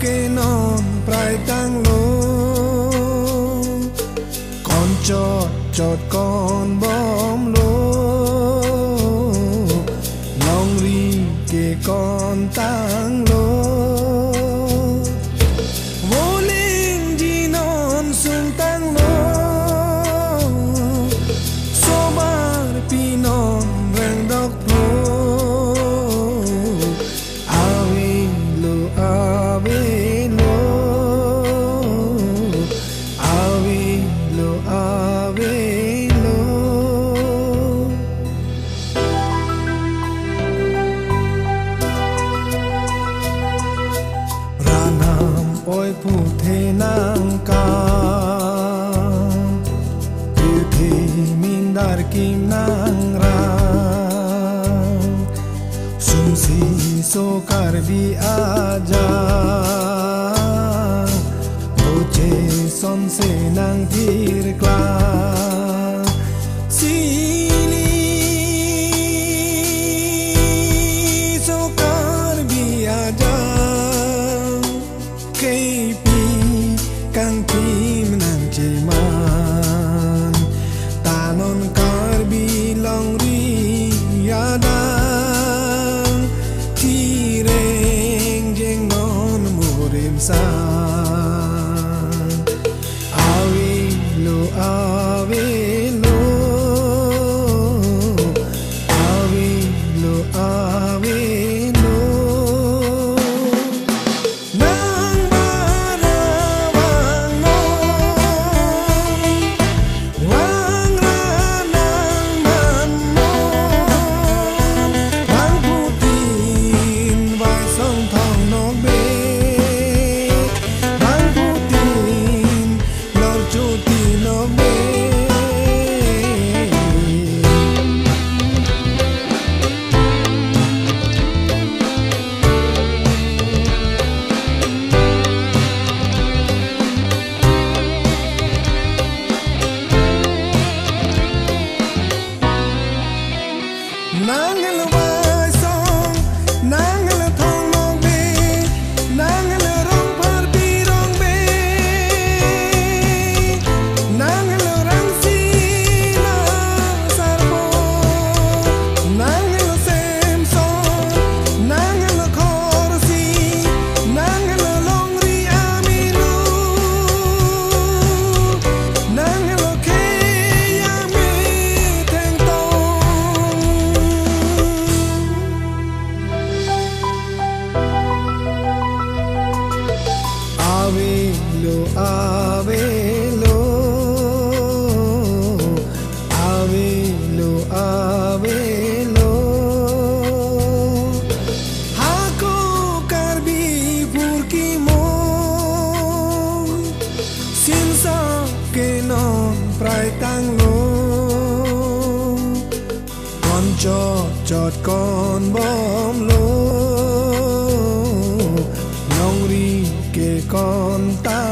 cái non prai tăng lô con chọt con bom lô lòng ri cái con tăng lô vô linh di non sung tăng lô so mar pi non rang đốc ôi phụ thế nàng ca yêu thì min dar kim nàng ra sum si so kar bi aja oche son se nàng thir kla sili so kar bi aja kang tim nang ceman tanon kar bilang ri adang tireng jeng non murim san awi lo awi lo awi lo awi nàng là vai song nàng là thong long bê nàng là rong par bi rong bê nàng là rang si na sarbo nàng là sem song nàng là khor si nàng là long ri amilu nàng là khe ya me theng tong Avelo, avelo, avelo. Hako karbi purki mo, sinsa ke non prai tang lo. Con chọt con bom lo, nong ri ke con ta.